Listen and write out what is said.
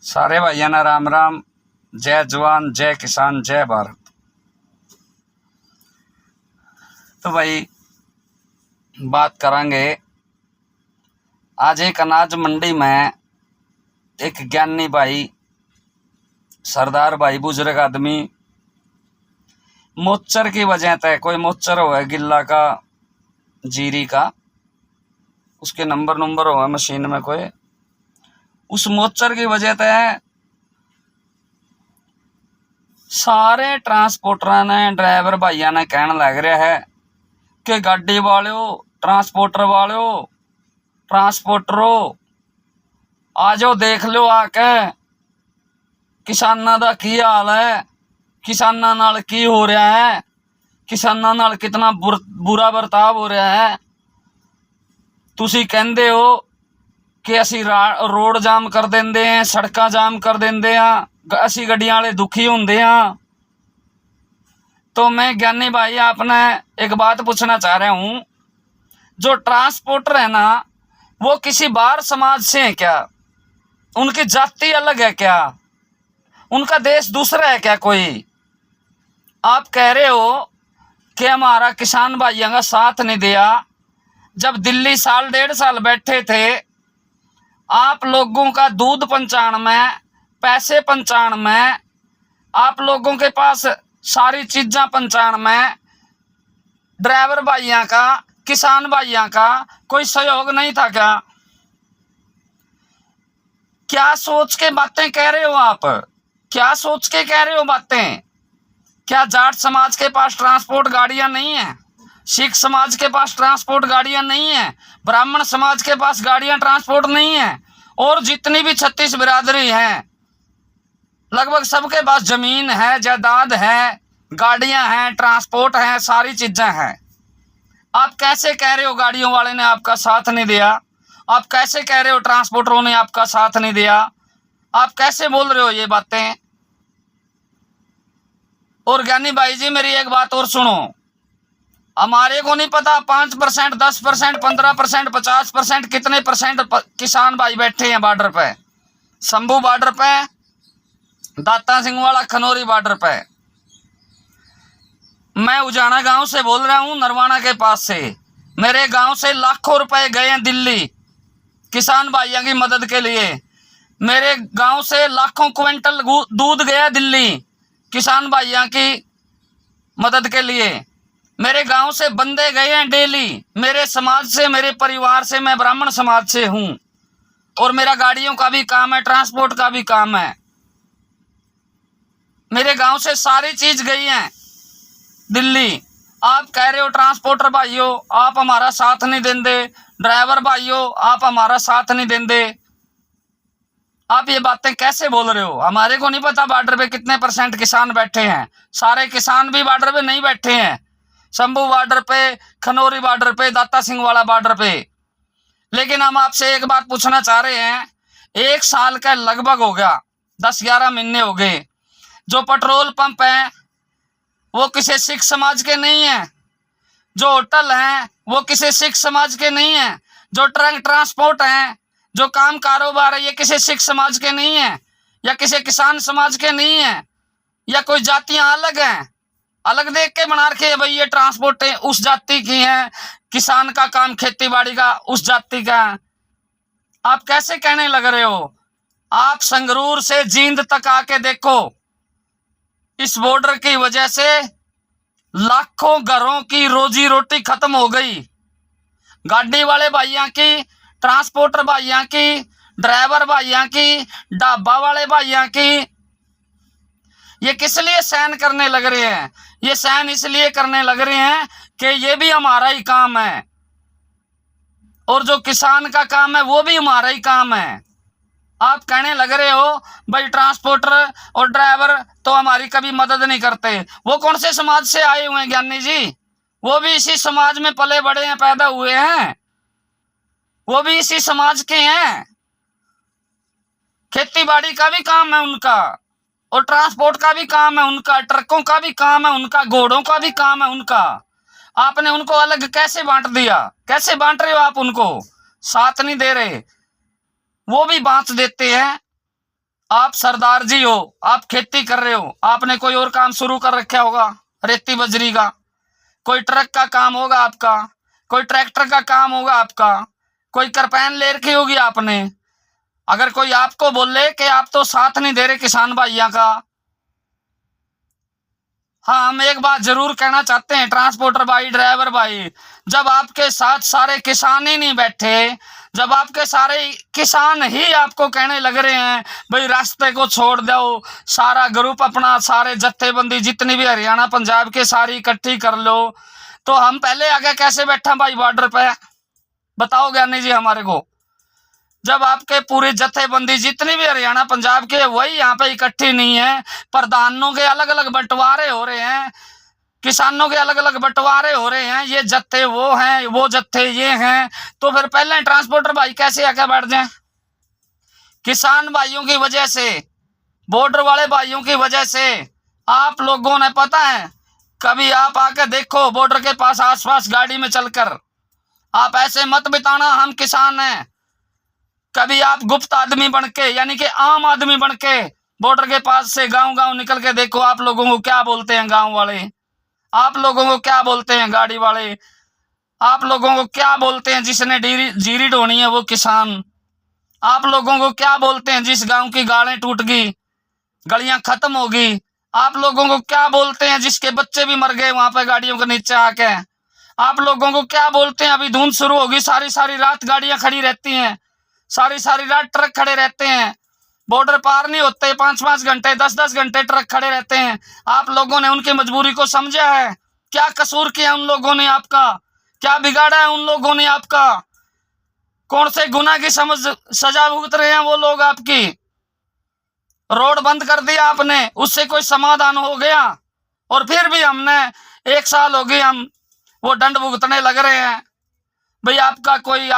सारे भाइयों ने राम राम। जय जवान जय किसान जय भारत। तो भाई बात करेंगे आज एक अनाज मंडी में एक ज्ञानी भाई सरदार भाई बुजुर्ग आदमी मोचर की वजह से कोई मोचर हो गिल्ला का जीरी का उसके नंबर हो मशीन में कोई उस मोचर की वजह से सारे ट्रांसपोर्टर ने ड्राइवर भाइयों ने कहने लग रहा है कि गाड़ी वालों ट्रांसपोर्टर वालों ट्रांसपोर्टरो आ जाओ देख लो आके किसानां दा की हाल है, किसानां नाल की हो रहा है, किसानां नाल कितना बुरा बर्ताव हो रहा है। तुसी कहंदे हो कि असी रोड जाम कर देंदे हैं, सड़कां जाम कर देंदे हैं, असी गड्डियां वाले दुखी होंदे हैं। तो मैं ज्ञानी भाई आपने एक बात पूछना चाह रहा हूं, जो ट्रांसपोर्टर है ना वो किसी बाहर समाज से है क्या? उनकी जाति अलग है क्या? उनका देश दूसरा है क्या कोई? आप कह रहे हो कि हमारा किसान भाइयों का साथ नहीं दिया। जब दिल्ली साल डेढ़ साल बैठे थे आप लोगों का दूध पहुंचाने में, पैसे पहुंचाने में, आप लोगों के पास सारी चीज़ें पहुंचाने में ड्राइवर भाइयों का, किसान भाइयों का कोई सहयोग नहीं था क्या? क्या सोच के बातें कह रहे हो आप? क्या सोच के कह रहे हो बातें? क्या जाट समाज के पास ट्रांसपोर्ट गाड़ियां नहीं है? सिख समाज के पास ट्रांसपोर्ट गाड़ियां नहीं है? ब्राह्मण समाज के पास गाड़ियां ट्रांसपोर्ट नहीं है? और जितनी भी 36 बिरादरी हैं लगभग सबके पास जमीन है, जायदाद है, गाड़ियां हैं, ट्रांसपोर्ट है, सारी चीजें हैं। आप कैसे कह रहे हो गाड़ियों वाले ने आपका साथ नहीं दिया? आप कैसे कह रहे हो ट्रांसपोर्टरों ने आपका साथ नहीं दिया? आप कैसे बोल रहे हो ये बातें? और ज्ञानी भाई जी मेरी एक बात और सुनो, हमारे को नहीं पता 5%, 10%, 15%, 50% कितने परसेंट किसान भाई बैठे हैं बॉर्डर पे, शंभू बॉर्डर पे, दाता सिंह वाला खनौरी बॉर्डर पे। मैं उजाना गांव से बोल रहा हूं, नरवाना के पास से। मेरे गांव से लाखों रुपए गए हैं दिल्ली किसान भाइयों की मदद के लिए। मेरे गांव से लाखों क्विंटल दूध गया दिल्ली किसान भाइयों की मदद के लिए। मेरे गांव से बंदे गए हैं डेली, मेरे समाज से, मेरे परिवार से। मैं ब्राह्मण समाज से हूं और मेरा गाड़ियों का भी काम है, ट्रांसपोर्ट का भी काम है। मेरे गांव से सारी चीज गई है दिल्ली। आप कह रहे हो ट्रांसपोर्टर भाइयों आप हमारा साथ नहीं देंदे, ड्राइवर भाइयों आप हमारा साथ नहीं देंदे। आप ये बातें कैसे बोल रहे हो? हमारे को नहीं पता बॉर्डर पे कितने % किसान बैठे हैं। सारे किसान भी बॉर्डर पे नहीं बैठे हैं, शंभू बॉर्डर पे, खनौरी बॉर्डर पे, दाता सिंह वाला बॉर्डर पे। लेकिन हम आपसे एक बात पूछना चाह रहे हैं, 1 साल का लगभग हो गया, 10-11 महीने हो गए। जो पेट्रोल पंप है वो किसी सिख समाज के नहीं है, जो होटल हैं वो किसी सिख समाज के नहीं है, जो ट्रक ट्रांसपोर्ट है, जो काम कारोबार है, ये किसी सिख समाज के नहीं है या किसी किसान समाज के नहीं है, या कोई जातियां अलग हैं, अलग देख के बना रखे भाई ये ट्रांसपोर्ट उस जाति की है, किसान का काम खेती बाड़ी का उस जाति का है। आप कैसे कहने लग रहे हो? आप संगरूर से जींद तक आके देखो, इस बॉर्डर की वजह से लाखों घरों की रोजी रोटी खत्म हो गई। गाड़ी वाले भाइयों की, ट्रांसपोर्टर भाइयों की, ड्राइवर भाइयों की, ढाबा वाले भाइयों की। ये किस लिए सहन करने लग रहे हैं? ये सहन इसलिए करने लग रहे हैं कि ये भी हमारा ही काम है और जो किसान का काम है वो भी हमारा ही काम है। आप कहने लग रहे हो भाई ट्रांसपोर्टर और ड्राइवर तो हमारी कभी मदद नहीं करते। वो कौन से समाज से आए हुए हैं ज्ञानी जी? वो भी इसी समाज में पले बड़े हैं, पैदा हुए हैं, वो भी इसी समाज के हैं। खेती बाड़ी का भी काम है उनका और ट्रांसपोर्ट का भी काम है उनका, ट्रकों का भी काम है उनका, घोड़ों का भी काम है उनका। आपने उनको अलग कैसे बांट दिया? कैसे बांट रहे हो आप? उनको साथ नहीं दे रहे, वो भी बांट देते हैं। आप सरदार जी हो, आप खेती कर रहे हो, आपने कोई और काम शुरू कर रखा होगा, रेती बजरी का, कोई ट्रक का काम होगा आपका, कोई ट्रैक्टर का काम होगा आपका, कोई करपैन ले रखी होगी आपने। अगर कोई आपको बोले कि आप तो साथ नहीं दे रहे किसान भाइयों का, हाँ, हम एक बात जरूर कहना चाहते हैं ट्रांसपोर्टर भाई, ड्राइवर भाई, जब आपके साथ सारे किसान ही नहीं बैठे, जब आपके सारे किसान ही आपको कहने लग रहे हैं भाई रास्ते को छोड़ दो, सारा ग्रुप अपना, सारे जत्थेबंदी जितनी भी हरियाणा पंजाब के सारी इकट्ठी कर लो, तो हम पहले आगे कैसे बैठा भाई बॉर्डर पे? बताओ ज्ञानी जी हमारे को। जब आपके पूरी जत्थेबंदी जितनी भी हरियाणा पंजाब के वही यहाँ पे इकट्ठी नहीं है, प्रधानों के अलग अलग बंटवारे हो रहे हैं, किसानों के अलग अलग बंटवारे हो रहे हैं, ये जत्थे वो हैं, वो जत्थे ये हैं, तो फिर पहले ट्रांसपोर्टर भाई कैसे आके बैठ जाएं? किसान भाइयों की वजह से, बॉर्डर वाले भाइयों की वजह से, आप लोगों ने पता है, कभी आप आके देखो बॉर्डर के पास आसपास गाड़ी में चलकर, आप ऐसे मत बिताना हम किसान हैं। कभी आप गुप्त आदमी बनके, यानी कि आम आदमी बनके बॉर्डर के पास से गांव गांव निकल के देखो, आप लोगों को क्या बोलते हैं गांव वाले, आप लोगों को क्या बोलते हैं गाड़ी वाले, आप लोगों को क्या बोलते हैं जिसने जीरी ढोनी है वो किसान, आप लोगों को क्या बोलते हैं जिस गांव की गाड़ें टूट गई, गलियां खत्म हो गई, आप लोगों को क्या बोलते हैं जिसके बच्चे भी मर गए वहां पे गाड़ियों के नीचे आके, आप लोगों को क्या बोलते हैं अभी धुंध शुरू होगी, सारी सारी रात गाड़ियां खड़ी रहती हैं, सारी सारी रात ट्रक खड़े रहते हैं, बॉर्डर पार नहीं होते, 5-5 घंटे 10-10 घंटे ट्रक खड़े रहते हैं। आप लोगों ने उनकी मजबूरी को समझा है? क्या कसूर किया उन लोगों ने आपका? क्या बिगाड़ा है उन लोगों ने आपका? कौन से गुनाह की सजा भुगत रहे हैं वो लोग आपकी? रोड बंद कर दिया आपने, उससे कोई समाधान हो गया? और फिर भी हमने 1 साल हो गए हम वो दंड भुगतने लग रहे हैं। भाई आपका कोई